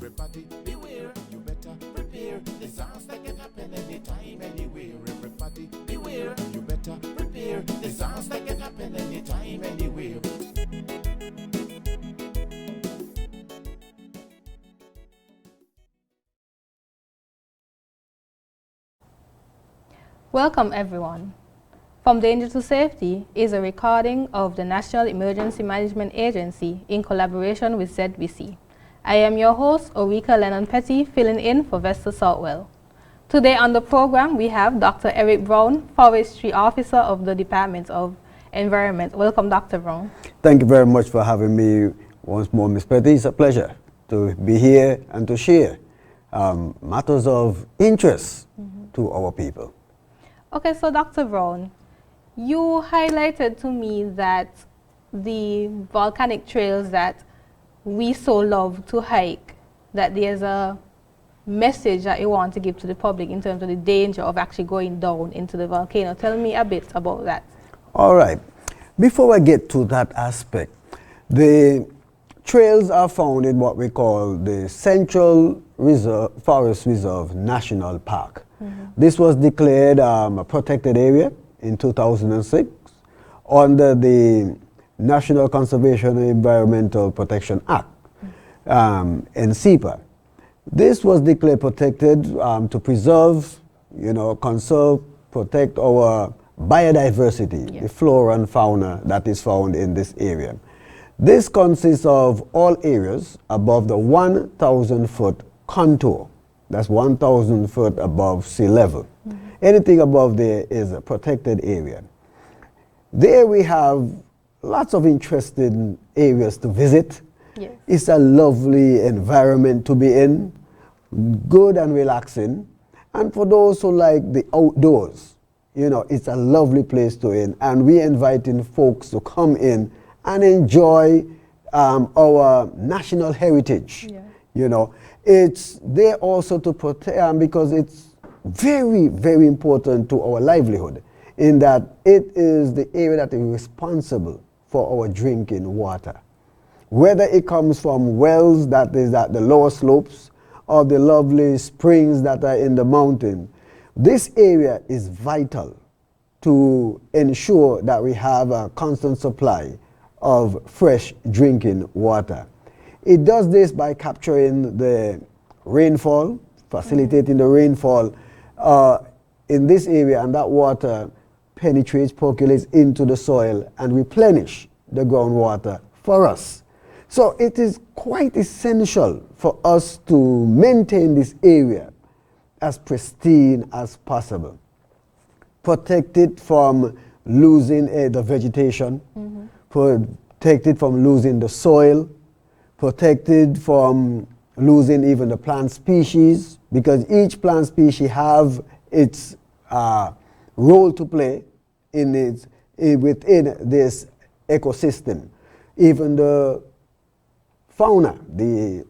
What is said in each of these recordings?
Everybody beware, you better prepare. Disaster can happen anytime, anywhere. Everybody beware, you better prepare. Disaster can happen anytime, anywhere. Welcome everyone. From Danger to Safety is a recording of the National Emergency Management Agency in collaboration with ZBC. I am your host, Orika Lennon-Petty, filling in for Vesta Saltwell. Today on the program we have Dr. Eric Browne, Forestry Officer of the Department of Environment. Welcome, Dr. Browne. Thank you very much for having me once more, Ms. Petty. It's a pleasure to be here and to share matters of interest to our people. Okay, so Dr. Browne, you highlighted to me that the volcanic trails that we so love to hike, that there's a message that you want to give to the public in terms of the danger of actually going down into the volcano. Tell me a bit about that. All right. Before I get to that aspect, the trails are found in what we call the Central Forest Reserve National Park. This was declared a protected area in 2006 under the National Conservation and Environmental Protection Act, NCEPA. This was declared protected to preserve, conserve, protect our biodiversity, the flora and fauna that is found in this area. This consists of all areas above the 1,000-foot contour. That's 1,000 foot above sea level. Anything above there is a protected area. There we have lots of interesting areas to visit. Yes. It's a lovely environment to be in, good and relaxing. And for those who like the outdoors, it's a lovely place to in. And we're inviting folks to come in and enjoy our national heritage. Yeah. It's there also to protect, because it's very, very important to our livelihood, in that it is the area that is responsible for our drinking water. Whether it comes from wells that is at the lower slopes or the lovely springs that are in the mountain, this area is vital to ensure that we have a constant supply of fresh drinking water. It does this by capturing the rainfall, facilitating the rainfall in this area, and that water penetrates, percolates into the soil and replenish the groundwater for us. So it is quite essential for us to maintain this area as pristine as possible. Protect it from losing the vegetation, protect it from losing the soil, protected from losing even the plant species, because each plant species have its role to play within this ecosystem. Even the fauna, the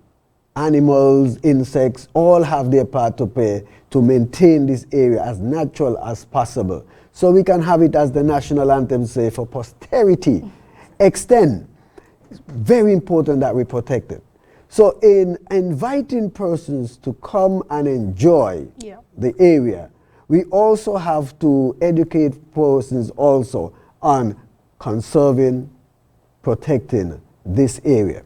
animals, insects, all have their part to play to maintain this area as natural as possible. So we can have it, as the national anthem say, for posterity extend. It's very important that we protect it. So in inviting persons to come and enjoy the area, we also have to educate persons also on conserving, protecting this area.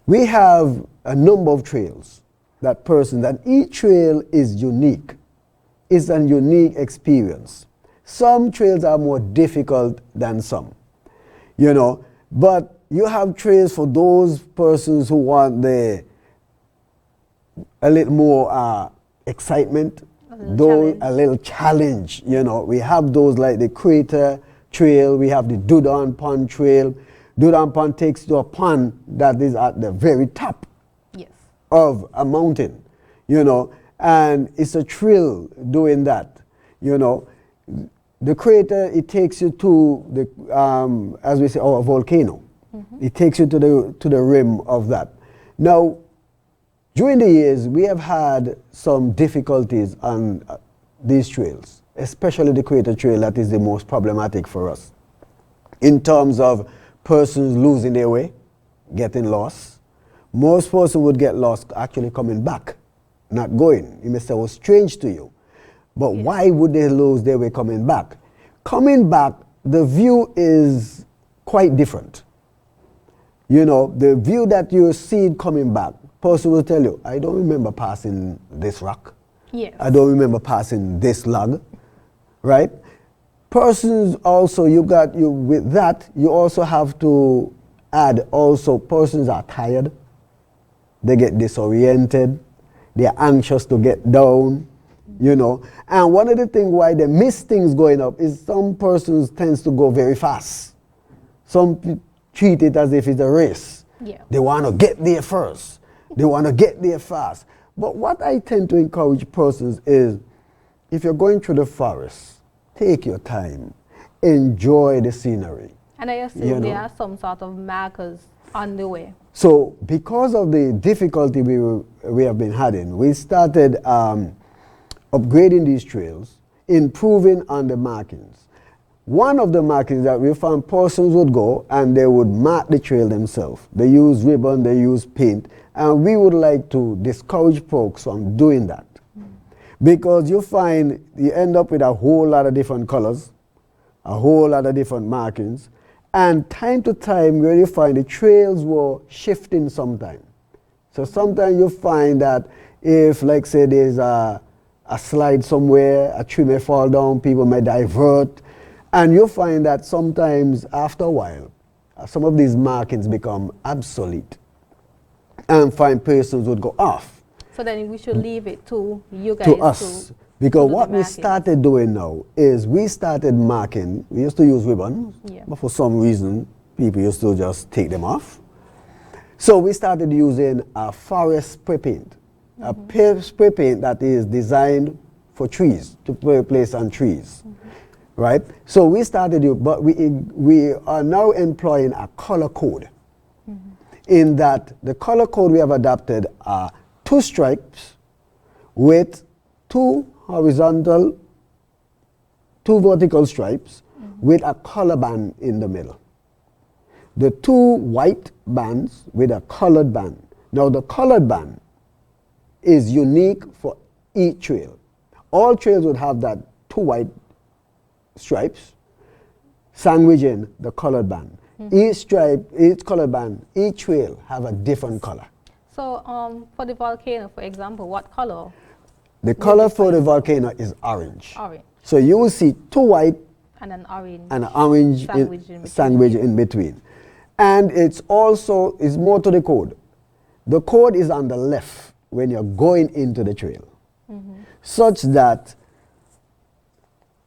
We have a number of trails and each trail is unique. It's a unique experience. Some trails are more difficult than some, but you have trails for those persons who want a little more excitement, a little challenge. We have those like the Crater Trail, we have the Dudon Pond Trail. Dudon Pond takes to a pond that is at the very top of a mountain, and it's a thrill doing that. The Crater, it takes you to the, as we say, our volcano. It takes you to the rim of that. Now, during the years, we have had some difficulties on these trails, especially the Crater Trail, that is the most problematic for us, in terms of persons losing their way, getting lost, Most persons would get lost actually coming back, not going. You may say it was strange to you. But why would they lose their way coming back? Coming back, the view is quite different. You know, the view that you see coming back, person will tell you, I don't remember passing this rock. Yes. I don't remember passing this log, right? Persons also, with that, you also have to add also persons are tired, they get disoriented, they're anxious to get down, you know. And one of the things why they miss things going up is some persons tends to go very fast. Some treat it as if it's a race. Yeah. They want to get there first. They want to get there fast. But what I tend to encourage persons is, if you're going through the forest, take your time, enjoy the scenery. And I assume there are some sort of markers on the way. So because of the difficulty we have been having, we started upgrading these trails, improving on the markings. One of the markings that we found persons would go and they would mark the trail themselves. They use ribbon, they use paint, and we would like to discourage folks from doing that. Because you find you end up with a whole lot of different colors, a whole lot of different markings, and time to time where you find the trails were shifting sometime. So sometimes you find that if, like say, there's a slide somewhere, a tree may fall down, people may divert, and you find that sometimes after a while, some of these markings become obsolete, and find persons would go off. So then we should leave it to you guys. To us. Because what we started doing now is we started marking. We used to use ribbons, but for some reason, people used to just take them off. So we started using a forest spray paint, a spray paint that is designed for trees, to place on trees, right? So we started, but we are now employing a color code. In that the color code we have adopted are 2 stripes with 2 horizontal, 2 vertical stripes with a color band in the middle. The 2 white bands with a colored band. Now the colored band is unique for each trail. All trails would have that 2 white stripes sandwiching the colored band. Each stripe, each colored band, each trail have a different color. So for the volcano, for example, what color? The color for the volcano is orange. Orange. So you will see 2 white and an orange, sandwich in between. And it's also, it's more to the code. The code is on the left when you're going into the trail. Such that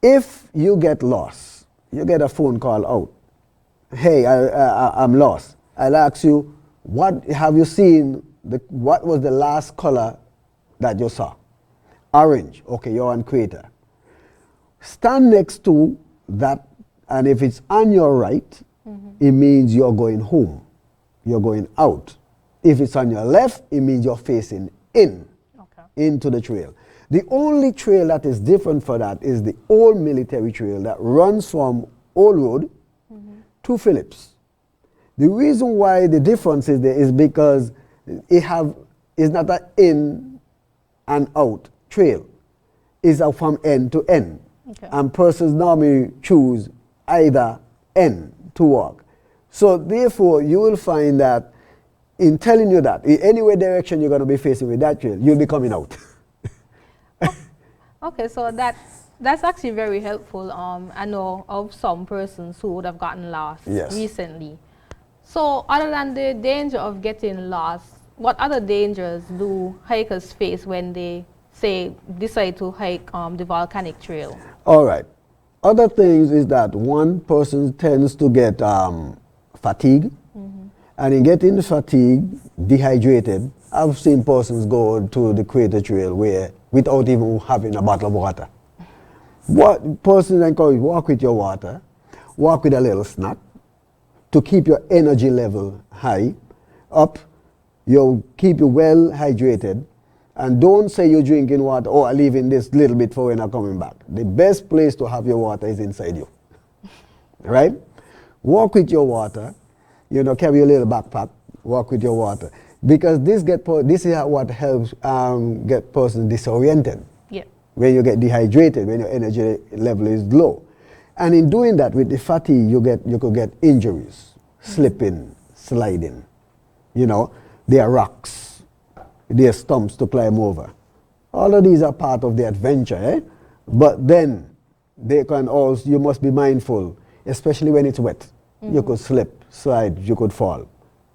if you get lost, you get a phone call out. Hey, I'm lost. I'll ask you, what have you seen, what was the last color that you saw? Orange. Okay, you're on crater. Stand next to that, and if it's on your right, it means you're going home. You're going out. If it's on your left, it means you're facing in, into the trail. The only trail that is different for that is the old military trail that runs from Old Road to Phillips. The reason why the difference is there is because it's not an in and out trail. It's from end to end. And persons normally choose either end to walk. So therefore, you will find that in telling you that, in any way direction you're going to be facing with that trail, you'll be coming out. Okay, so that's actually very helpful. I know of some persons who would have gotten lost recently. So other than the danger of getting lost, what other dangers do hikers face when they decide to hike the volcanic trail? All right. Other things is that one person tends to get fatigue, and in getting fatigue, dehydrated. I've seen persons go to the crater trail without even having a bottle of water. What persons encourage, walk with your water, walk with a little snack to keep your energy level high, up. You'll keep you well hydrated. And don't say you're drinking water, oh, I'm leaving this little bit for when I'm coming back. The best place to have your water is inside you. Right? Walk with your water. You know, carry your little backpack, walk with your water. Because this is what helps get person disoriented. Yeah. When you get dehydrated, when your energy level is low. And in doing that, with the fatigue, you could get injuries, slipping, sliding. You know, there are rocks, there are stumps to climb over. All of these are part of the adventure, eh? But then they can also, you must be mindful, especially when it's wet. You could slip, slide, you could fall.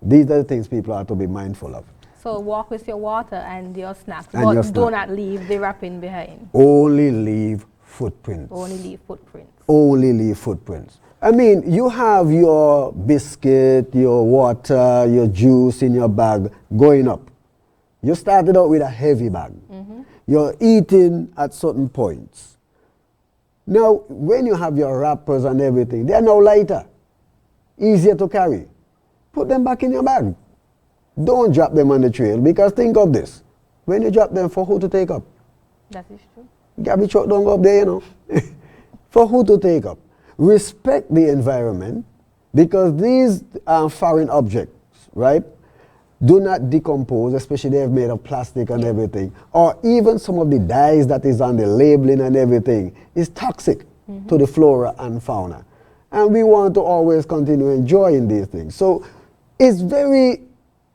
These are the things people have to be mindful of. So walk with your water and your snacks, And but your do snack. not leave the wrapping behind. Only leave footprints. Only leave footprints. Only leave footprints. I mean, you have your biscuit, your water, your juice in your bag going up. You started out with a heavy bag. You're eating at certain points. Now, when you have your wrappers and everything, they are now lighter, easier to carry. Put them back in your bag. Don't drop them on the trail, because think of this. When you drop them, for who to take up? That is true. Garbage truck don't go up there, you know. For who to take up? Respect the environment, because these foreign objects, right, do not decompose, especially they're made of plastic and everything, or even some of the dyes that is on the labeling and everything is toxic to the flora and fauna. And we want to always continue enjoying these things. So it's very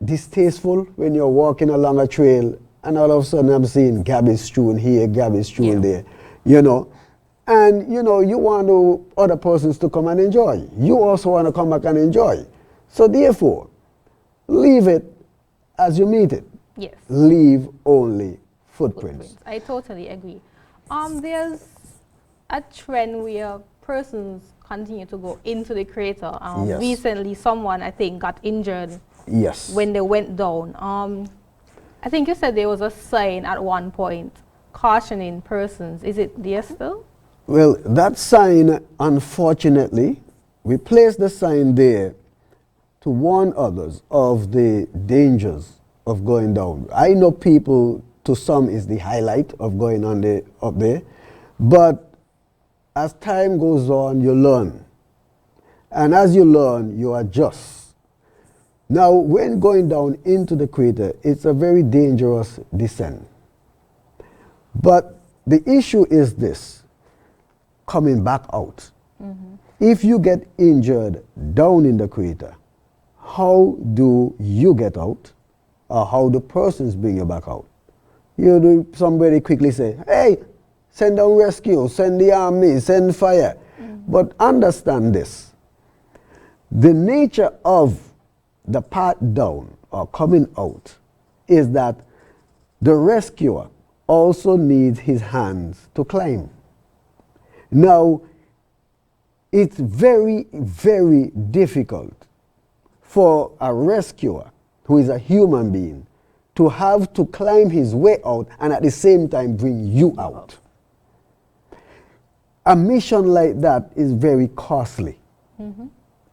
distasteful when you're walking along a trail and all of a sudden I'm seeing garbage strewn here, garbage strewn there, you know. And, you know, you want other persons to come and enjoy. You also want to come back and enjoy. So therefore, leave it as you meet it. Yes. Leave only footprints. I totally agree. There's a trend where persons continue to go into the crater. Yes. Recently, someone, I think, got injured Yes. when they went down. I think you said there was a sign at one point cautioning persons. Is it there still? Well, that sign, unfortunately, we placed the sign there to warn others of the dangers of going down. I know people, to some, is the highlight of going up there, but as time goes on, you learn. And as you learn, you adjust. Now, when going down into the crater, it's a very dangerous descent. But the issue is this, coming back out. If you get injured down in the crater, how do you get out, or how do persons bring you back out? Somebody quickly say, hey, send down rescue, send the army, send fire. But understand this, the nature of the path down or coming out is that the rescuer also needs his hands to climb. Now, it's very, very difficult for a rescuer who is a human being to have to climb his way out and at the same time bring you out. A mission like that is very costly.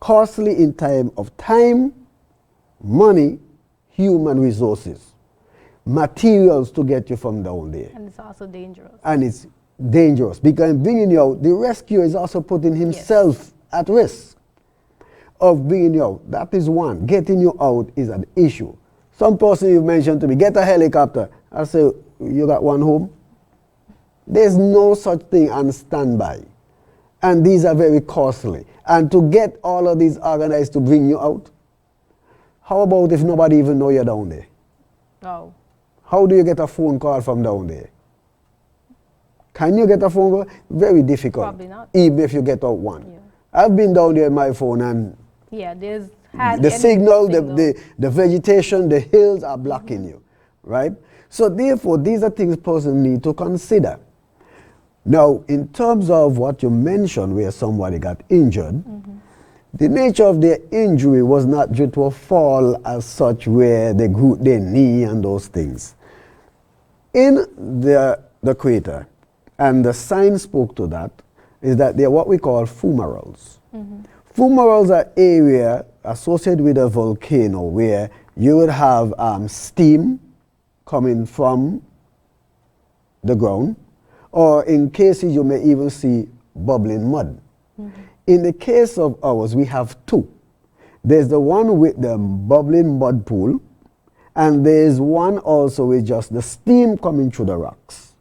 Costly in terms of time, money, human resources, materials to get you from down there. And it's also dangerous. And it's dangerous because bringing you out, the rescuer is also putting himself at risk of bringing you out. That is one. Getting you out is an issue. Some person you mentioned to me, get a helicopter. I say, you got one home? There's no such thing on standby. And these are very costly. And to get all of these organized to bring you out, how about if nobody even know you're down there? Oh. How do you get a phone call from down there? Can you get a phone call? Very difficult. Probably not. Even if you get out one. Yeah. I've been down there on my phone and There's the signal, the vegetation, the hills are blocking you, right? So therefore, these are things persons need to consider. Now, in terms of what you mentioned where somebody got injured, the nature of their injury was not due to a fall as such where they grew their knee and those things. In the crater, and the sign spoke to that, is that they're what we call fumaroles. Fumaroles are area associated with a volcano where you would have steam coming from the ground, or in cases you may even see bubbling mud. In the case of ours, we have two. There's the one with the bubbling mud pool, And there's one also with just the steam coming through the rocks.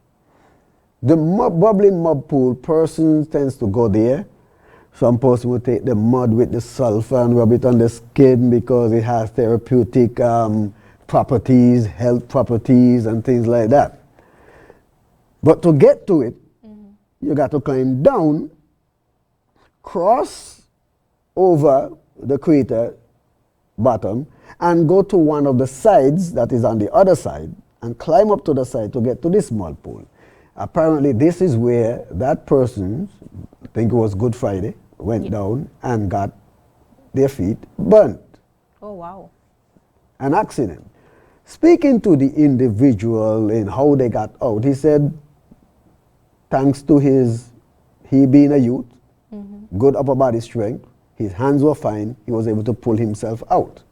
The bubbling mud pool, person tends to go there. Some person will take the mud with the sulfur and rub it on the skin because it has therapeutic properties, health properties, and things like that. But to get to it, you got to climb down, cross over the crater bottom, and go to one of the sides that is on the other side, and climb up to the side to get to this mud pool. Apparently, this is where that person, I think it was Good Friday, went down and got their feet burnt. Oh, wow. An accident. Speaking to the individual in how they got out, he said, thanks to he being a youth, good upper body strength, his hands were fine, he was able to pull himself out.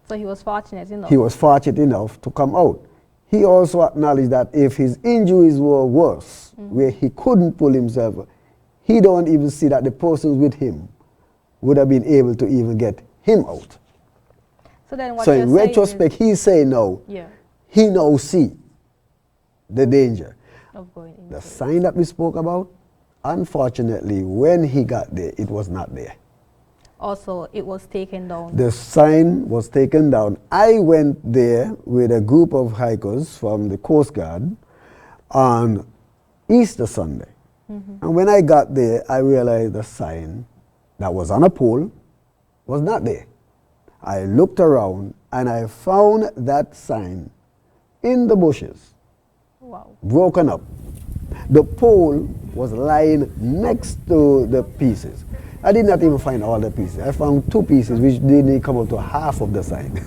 So he was fortunate enough. He was fortunate enough to come out. He also acknowledged that if his injuries were worse, where he couldn't pull himself, he don't even see that the persons with him would have been able to even get him out. So then what So you're in saying retrospect, is, he's saying no. yeah, He now see the danger. of going into The it. sign that we spoke about, unfortunately, when he got there, it was not there. Also, it was taken down. The sign was taken down. I went there with a group of hikers from the Coast Guard on Easter Sunday. And when I got there, I realized the sign that was on a pole was not there. I looked around and I found that sign in the bushes, Wow. broken up. The pole was lying next to the pieces. I did not even find all the pieces. I found 2 pieces which didn't come up to half of the sign.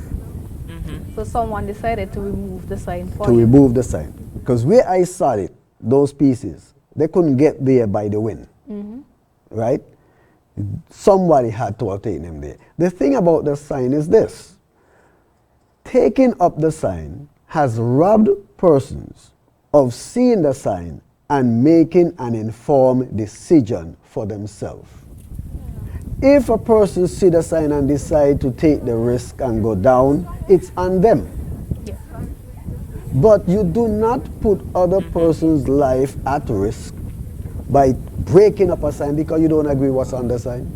So someone decided to remove the sign for To you. remove the sign. Because where I saw it, those pieces, they couldn't get there by the wind. Right? Somebody had to have taken them there. The thing about the sign is this. Taking up the sign has robbed persons of seeing the sign and making an informed decision for themselves. If a person see the sign and decide to take the risk and go down, it's on them. Yes. But you do not put other person's life at risk by breaking up a sign because you don't agree what's on the sign.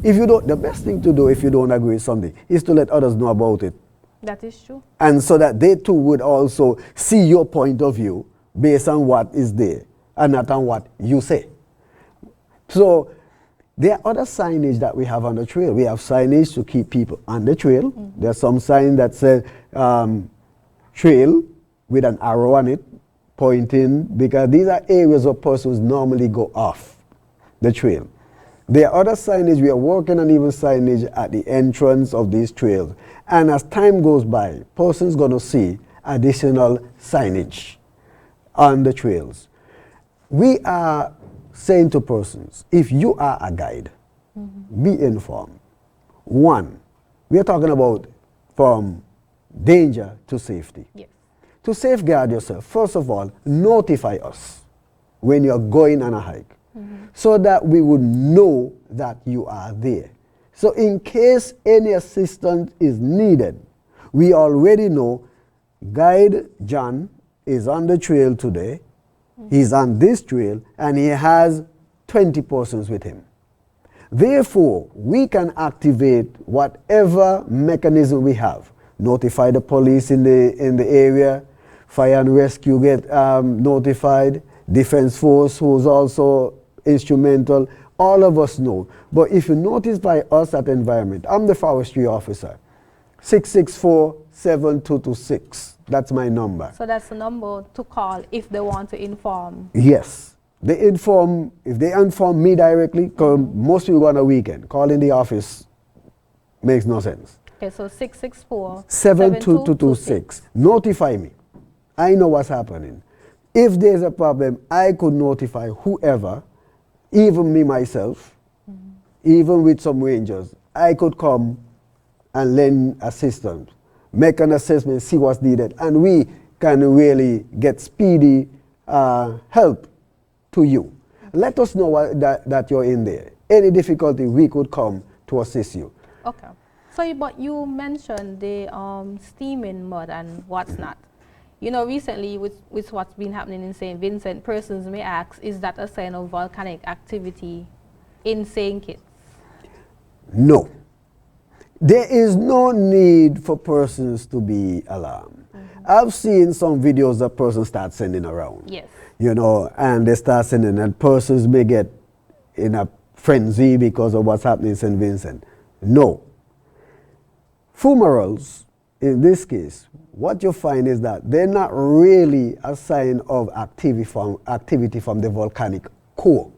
If you don't, the best thing to do if you don't agree with something is to let others know about it. That is true. And so that they too would also see your point of view based on what is there and not on what you say. So there are other signage that we have on the trail. We have signage to keep people on the trail. There's some sign that says trail with an arrow on it pointing, because these are areas where persons normally go off the trail. There are other signage. We are working on even signage at the entrance of these trails. And as time goes by, persons going to see additional signage on the trails. We are saying to persons, if you are a guide, be informed. One, we are talking about from danger to safety. Yes. To safeguard yourself, first of all, notify us when you're going on a hike so that we would know that you are there. So in case any assistance is needed, we already know Guide John is on the trail today. He's on this trail and he has 20 persons with him. Therefore, we can activate whatever mechanism we have. Notify the police in the area, fire and rescue get notified, defense force who's also instrumental, all of us know. But if you notify us at environment, I'm the forestry officer, 664-7226, that's my number. So that's the number to call if they want to inform. Yes. If they inform me directly, because most people go on a weekend, calling the office makes no sense. Okay, so 664-7226. Notify me. I know what's happening. If there's a problem, I could notify whoever, even me myself, even with some rangers. I could come and lend assistance, make an assessment, see what's needed, and we can really get speedy help to you. Let us know that you're in there. Any difficulty, we could come to assist you. Okay. So, but you mentioned the steaming mud and what's not. You know, recently with what's been happening in St. Vincent, persons may ask, is that a sign of volcanic activity in St. Kitts? No. There is no need for persons to be alarmed. I've seen some videos that persons start sending around. Yes. You know, and they start sending, and persons may get in a frenzy because of what's happening in St. Vincent. No. Fumaroles, in this case, what you find is that they're not really a sign of activity from the volcanic core.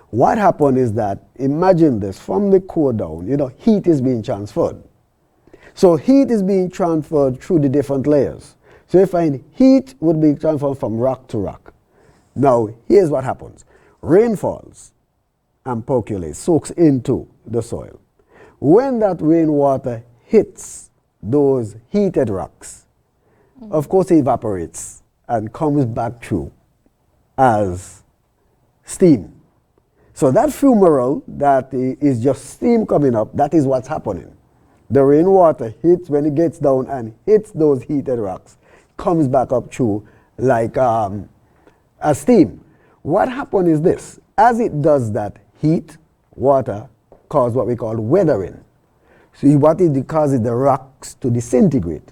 What happened is that, imagine this, from the core down, you know, heat is being transferred. So heat is being transferred through the different layers. So you find heat would be transferred from rock to rock. Now, here's what happens. Rain falls and percolates, soaks into the soil. When that rainwater hits those heated rocks, of course it evaporates and comes back through as steam. So that fumarole that is just steam coming up, that is what's happening. The rainwater hits, when it gets down and hits those heated rocks, comes back up through like as steam. What happened is this: as it does that, heat, water, cause what we call weathering. So what it causes the rocks to disintegrate.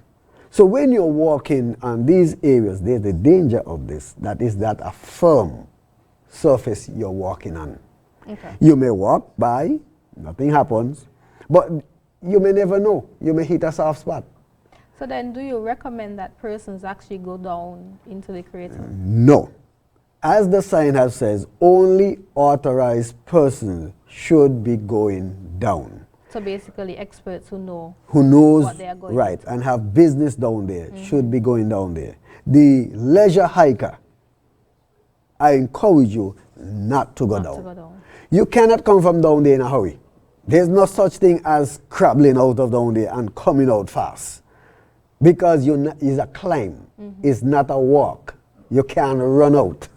So when you're walking on these areas, there's the danger of this. That is that a firm surface you're walking on. Okay. You may walk by, nothing happens, but you may never know. You may hit a soft spot. So then do you recommend that persons actually go down into the crater? No. As the sign has says, only authorized persons should be going down. So basically experts who knows what they are going right, and have business down there should be going down there. The leisure hiker, I encourage you not to go down. You cannot come from down there in a hurry. There's no such thing as crabbling out of down there and coming out fast. Because it's a climb. It's not a walk. You can't run out.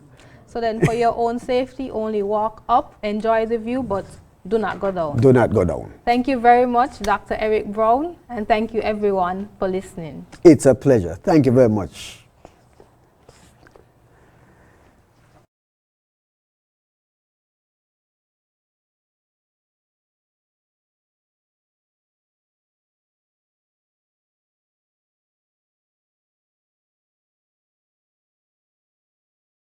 So then for your own safety, only walk up, enjoy the view, but do not go down. Do not go down. Thank you very much, Dr. Eric Browne, and thank you everyone for listening. It's a pleasure. Thank you very much.